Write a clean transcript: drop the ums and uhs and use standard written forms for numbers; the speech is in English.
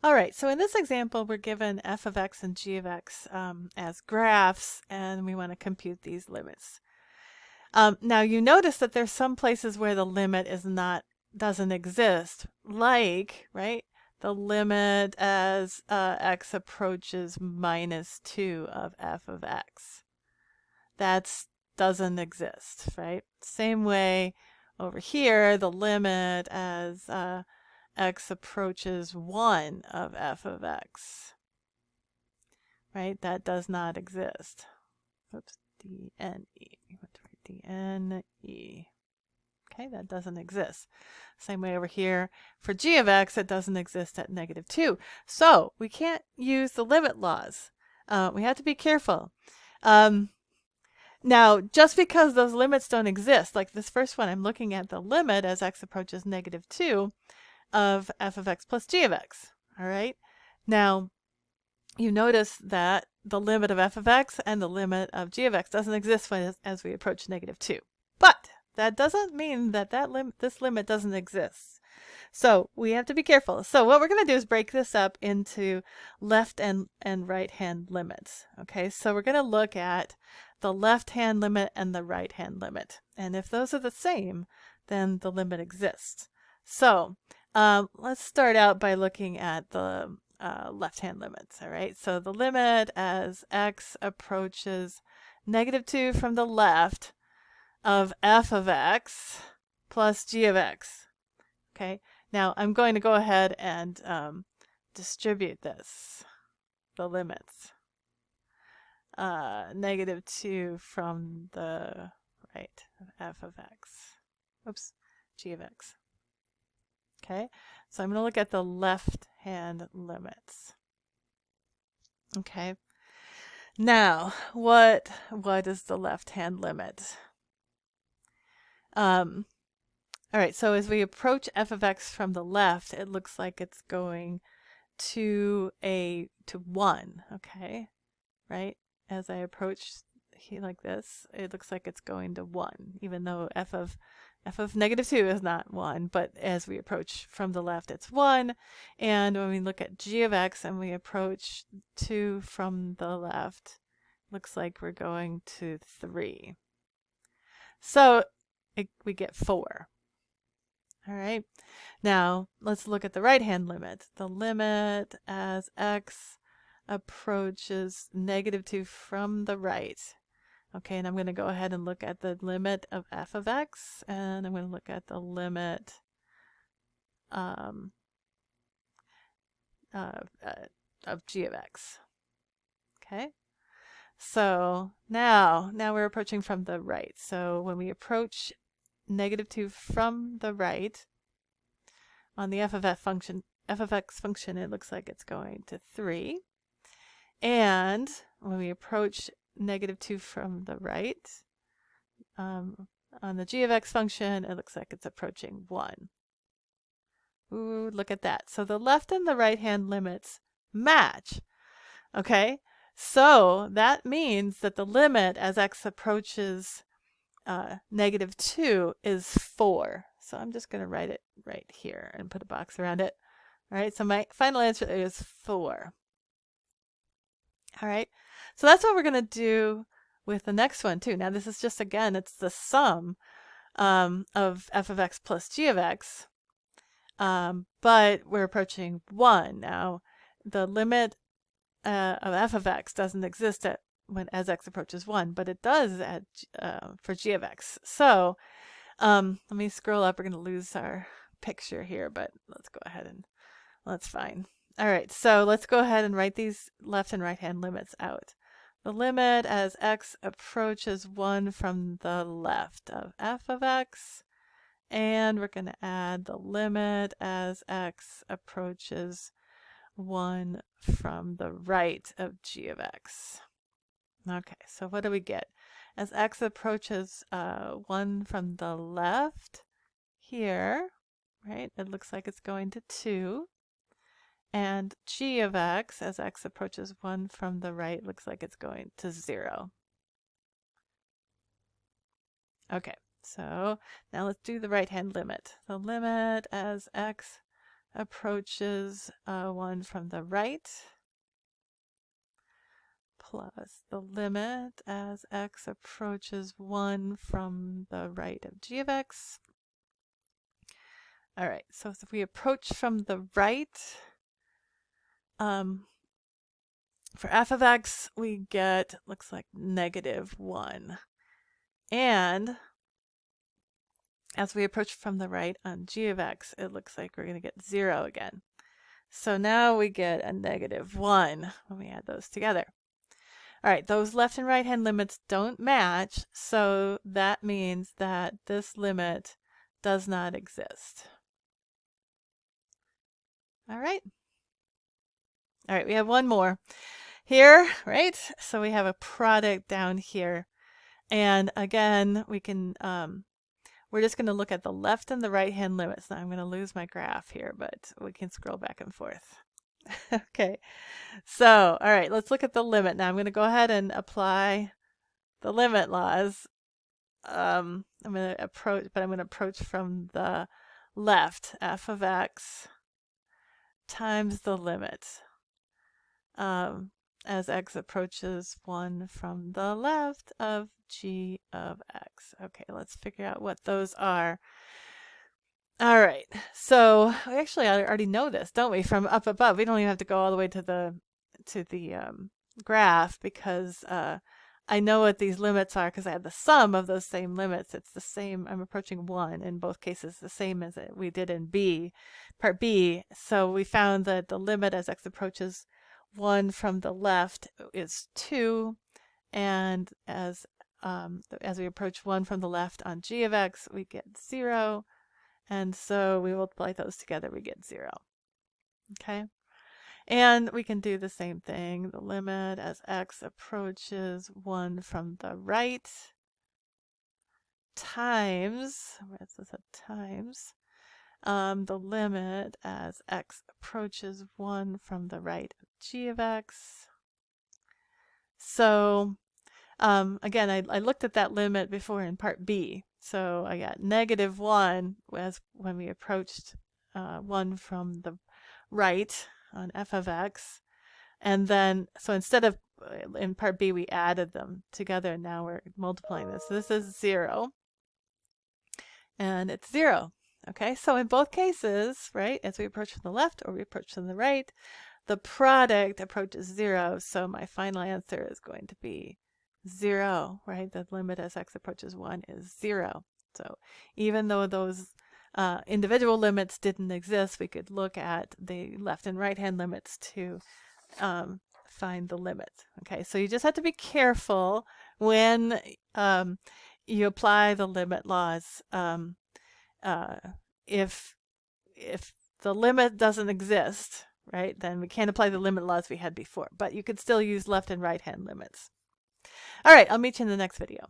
All right, so in this example, we're given f of x and g of x as graphs, and we want to compute these limits. Now you notice that there's some places where the limit doesn't exist, like, right, the limit as x approaches minus 2 of f of x. That doesn't exist, right? Same way over here, the limit as x approaches 1 of f of x, right? That does not exist. Oops, dne. We want to write dne. Okay, that doesn't exist. Same way over here. For g of x, it doesn't exist at negative 2. So we can't use the limit laws. We have to be careful. Now, just because those limits don't exist, like this first one, I'm looking at the limit as x approaches negative 2 of f of x plus g of x. All right. Now, you notice that the limit of f of x and the limit of g of x doesn't exist as we approach negative 2. But that doesn't mean that this limit doesn't exist. So we have to be careful. So what we're going to do is break this up into left and right hand limits. Okay, so we're going to look at the left hand limit and the right hand limit. And if those are the same, then the limit exists. So let's start out by looking at the left hand limits. All right, so the limit as x approaches negative 2 from the left of f of x plus g of x. Okay, now I'm going to go ahead and distribute the limits. Negative 2 from the right of f of x. Oops, g of x. Okay, so I'm going to look at the left-hand limits. Okay, now what is the left-hand limit? All right, so as we approach f of x from the left, it looks like it's going to 1, okay, right? As I approach here like this, it looks like it's going to 1, even though f of negative 2 is not 1, but as we approach from the left, it's 1. And when we look at g of x and we approach 2 from the left, looks like we're going to 3. So we get 4. All right. Now let's look at the right-hand limit. The limit as x approaches negative 2 from the right. Okay, and I'm going to go ahead and look at the limit of f of x, and I'm going to look at the limit of g of x. Okay, so now we're approaching from the right. So when we approach negative 2 from the right on the f of x function, it looks like it's going to 3. And when we approach negative 2 from the right, on the g of x function, it looks like it's approaching 1. Ooh, look at that. So the left and the right hand limits match. Okay, so that means that the limit as x approaches negative 2 is 4. So I'm just going to write it right here and put a box around it. All right, so my final answer is 4. All right, so that's what we're going to do with the next one too. Now this is just, again, it's the sum of f of x plus g of x, but we're approaching 1. Now the limit of f of x doesn't exist as x approaches 1, but it does for g of x. So let me scroll up. We're going to lose our picture here, but let's go ahead and that's fine. All right, so let's go ahead and write these left and right hand limits out. The limit as x approaches 1 from the left of f of x, and we're going to add the limit as x approaches 1 from the right of g of x. Okay, so what do we get? As x approaches 1 from the left here, right, it looks like it's going to 2. And g of x, as x approaches 1 from the right, looks like it's going to 0. Okay, so now let's do the right-hand limit. The limit as x approaches 1 from the right, plus the limit as x approaches 1 from the right of g of x. All right, so if we approach from the right, for f of x, we get, looks like -1. And as we approach from the right on g of x, it looks like we're going to get 0 again. So now we get a -1 when we add those together. All right, those left and right hand limits don't match, so that means that this limit does not exist. All right. All right, we have one more here, right? So we have a product down here. And again, we can, we're just going to look at the left and the right hand limits. Now I'm going to lose my graph here, but we can scroll back and forth. Okay, so, all right, let's look at the limit. Now I'm going to go ahead and apply the limit laws. I'm going to approach from the left, f of x times the limit as x approaches 1 from the left of g of x. Okay, let's figure out what those are. All right, so we actually already know this, don't we, from up above. We don't even have to go all the way to the graph, because I know what these limits are because I have the sum of those same limits. It's the same. I'm approaching 1 in both cases, the same as we did in B, part B. So we found that the limit as x approaches 1 from the left is 2, and as we approach 1 from the left on g of x, we get 0. And so we multiply those together, we get 0. Okay? And we can do the same thing. The limit as x approaches 1 from the right times, where is this at times, the limit as x approaches 1 from the right of g of x. So again, I looked at that limit before in part B. So I got -1 as when we approached 1 from the right on f of x. And then, so instead of in part B, we added them together, and now we're multiplying this. So this is 0, and it's 0. Okay, so in both cases, right, as we approach from the left or we approach from the right, the product approaches 0. So my final answer is going to be 0, right? The limit as x approaches 1 is 0. So even though those individual limits didn't exist, we could look at the left and right hand limits to find the limit. Okay, so you just have to be careful when you apply the limit laws. If the limit doesn't exist, right, then we can't apply the limit laws we had before, but you could still use left and right hand limits. All right, I'll meet you in the next video.